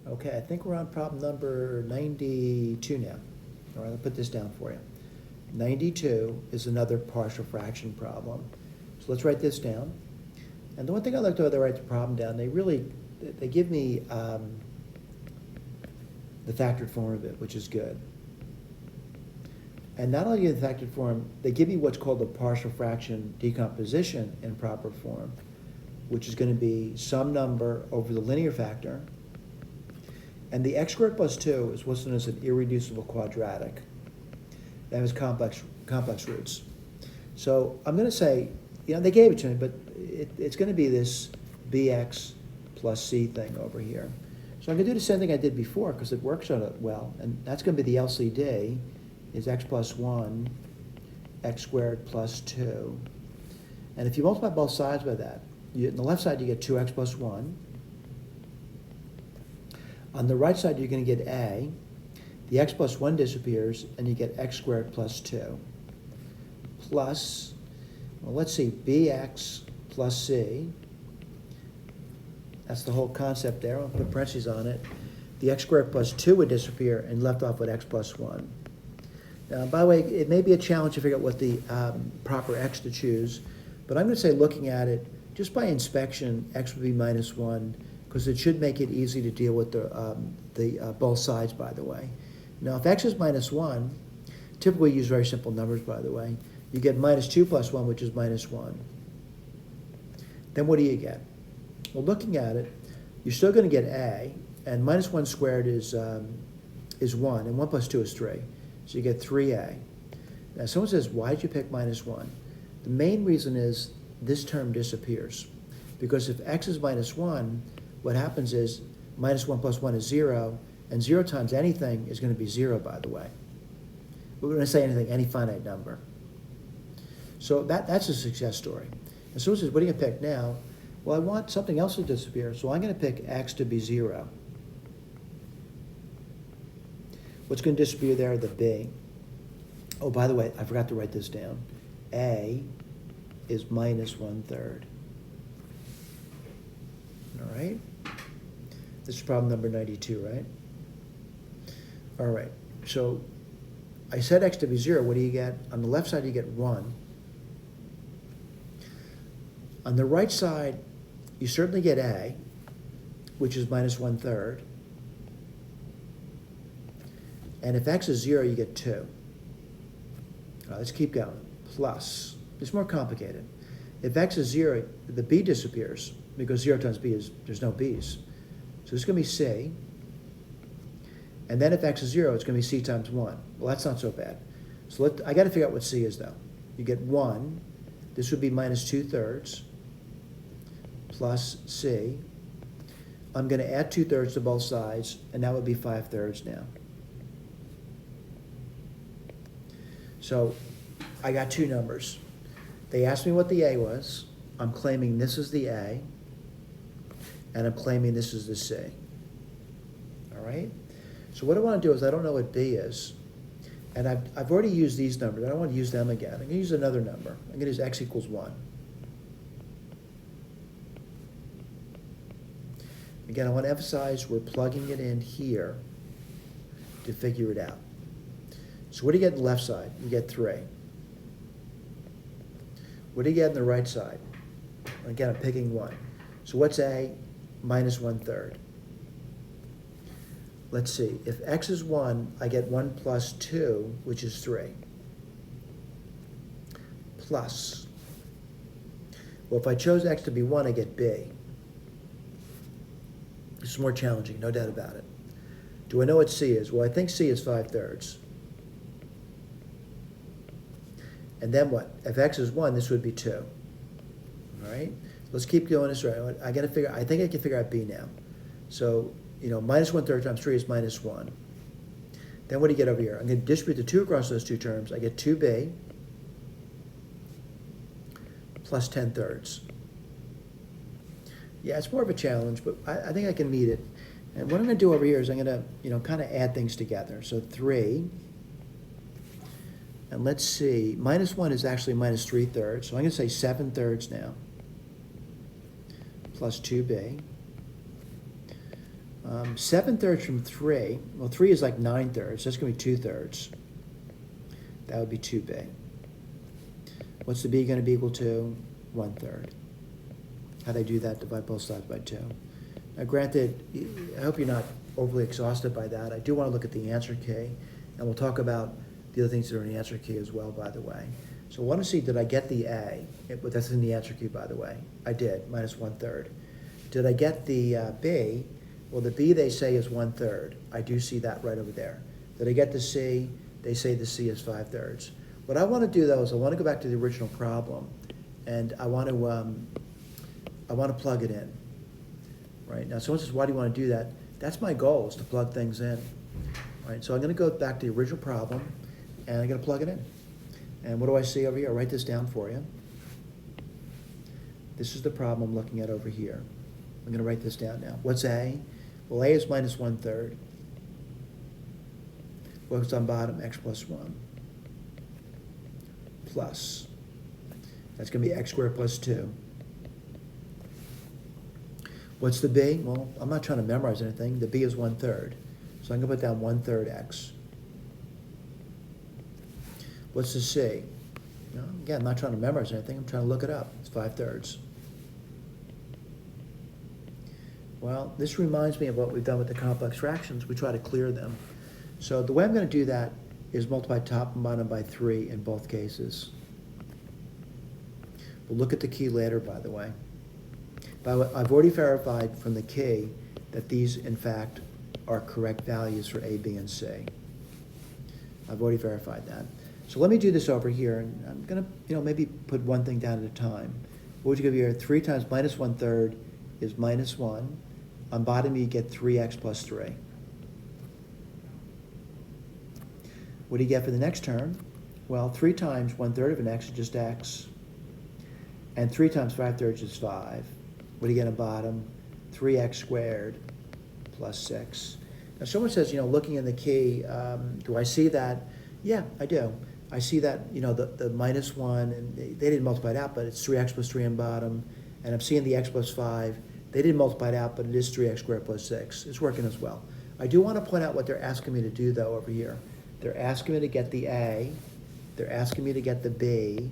Okay, I think we're on problem number 92 now. All right, I'll put this down for you. 92 is another partial fraction problem. So let's write this down. And the one thing I like to do when I write the problem down, they give me the factored form of it, which is good. And not only in the factored form, they give me what's called the partial fraction decomposition in proper form, which is going to be some number over the linear factor. And the x squared plus 2 is what's known as an irreducible quadratic. That has complex roots. So I'm going to say, they gave it to me, but it's going to be this bx plus c thing over here. So I'm going to do the same thing I did before because it works on it well. And that's going to be the LCD is x plus 1, x squared plus 2. And if you multiply both sides by that, on the left side you get 2x plus 1. On the right side you're going to get a. The x plus 1 disappears, and you get x squared plus 2. Plus, well, let's see, bx plus c. That's the whole concept there. I'll put parentheses on it. The x squared plus 2 would disappear, and left off with x plus 1. Now, by the way, it may be a challenge to figure out what the proper x to choose, but I'm going to say, looking at it, just by inspection, x would be minus 1, because it should make it easy to deal with the both sides, by the way. Now, if x is minus 1, typically we use very simple numbers, by the way. You get minus 2 plus 1, which is minus 1. Then what do you get? Well, looking at it, you're still going to get a, and minus 1 squared is 1, and 1 plus 2 is 3. So you get 3a. Now, someone says, why did you pick minus 1? The main reason is this term disappears. Because if x is minus 1, what happens is minus 1 plus 1 is 0, and 0 times anything is going to be 0, by the way. We're going to say anything, any finite number. So that's a success story. And someone says, what do you pick now? Well, I want something else to disappear, so I'm going to pick x to be 0. What's going to disappear there? The b. Oh, by the way, I forgot to write this down. A is minus 1/3. All right? This is problem number 92, right? All right, so I said x to be 0. What do you get? On the left side, you get 1. On the right side, you certainly get a, which is minus 1/3. And if x is 0, you get 2. All right, let's keep going. Plus, it's more complicated. If x is 0, the b disappears, because 0 times b is, there's no b's. So it's going to be c. And then if x is 0, it's going to be c times 1. Well, that's not so bad. So I got to figure out what c is, though. You get 1. This would be minus 2/3 plus c. I'm going to add 2/3 to both sides, and that would be 5/3 now. So I got two numbers. They asked me what the a was. I'm claiming this is the a, and I'm claiming this is the c. All right? So what I want to do is, I don't know what b is, and I've already used these numbers. I don't want to use them again. I'm going to use another number. I'm going to use x equals 1. Again, I want to emphasize we're plugging it in here to figure it out. So what do you get on the left side? You get 3. What do you get on the right side? Again, I'm picking 1. So what's a? Minus 1/3. Let's see. If x is 1, I get 1 plus 2, which is 3. Plus. Well, if I chose x to be 1, I get b. This is more challenging, no doubt about it. Do I know what c is? Well, I think c is 5/3. And then what? If x is 1, this would be 2. All right? Let's keep going this way. I think I can figure out b now. So, minus 1/3 times 3 is minus 1. Then what do you get over here? I'm going to distribute the 2 across those two terms. I get 2b plus 10/3. Yeah, it's more of a challenge, but I think I can meet it. And what I'm going to do over here is I'm going to, kind of add things together. So 3, and let's see, minus 1 is actually minus 3/3. So I'm going to say 7/3 now, plus 2b. 7/3 from 3, well, 3 is like 9/3, that's gonna be 2/3. That would be 2b. What's the b gonna be equal to? 1/3. How'd I do that? Divide both sides by 2. Now granted, I hope you're not overly exhausted by that. I do wanna look at the answer key, and we'll talk about the other things that are in the answer key as well, by the way. So I wanna see, did I get the A? But that's in the answer key, by the way. I did, minus 1/3. Did I get the B? Well, the B they say is 1/3. I do see that right over there. Did I get the C? They say the C is 5/3. What I want to do though is I want to go back to the original problem, and I want to plug it in. Right now, someone says, "Why do you want to do that?" That's my goal, is to plug things in. Right. So I'm going to go back to the original problem, and I'm going to plug it in. And what do I see over here? I'll write this down for you. This is the problem I'm looking at over here. I'm going to write this down now. What's A? Well, A is minus 1/3. What's on bottom? X plus 1. Plus. That's going to be x squared plus 2. What's the B? Well, I'm not trying to memorize anything. The B is 1/3. So I'm going to put down 1/3 x. What's the C? You know, again, I'm not trying to memorize anything. I'm trying to look it up. It's 5/3. Well, this reminds me of what we've done with the complex fractions. We try to clear them. So the way I'm going to do that is multiply top and bottom by 3 in both cases. We'll look at the key later, by the way. But I've already verified from the key that these, in fact, are correct values for A, B, and C. I've already verified that. So let me do this over here, and I'm going to, maybe put one thing down at a time. What would you give here? 3 times minus 1/3 is minus 1. On bottom, you get 3x plus 3. What do you get for the next term? Well, 3 times 1/3 of an x is just x. And 3 times 5/3 is 5. What do you get on bottom? 3x squared plus 6. Now, someone says, looking in the key, do I see that? Yeah, I do. I see that, the minus 1, and they didn't multiply it out, but it's 3x plus 3 on bottom. And I'm seeing the x plus 5. They didn't multiply it out, but it is 3x squared plus 6. It's working as well. I do want to point out what they're asking me to do, though, over here. They're asking me to get the A, they're asking me to get the B,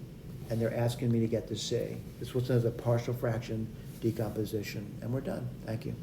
and they're asking me to get the C. This was a partial fraction decomposition, and we're done. Thank you.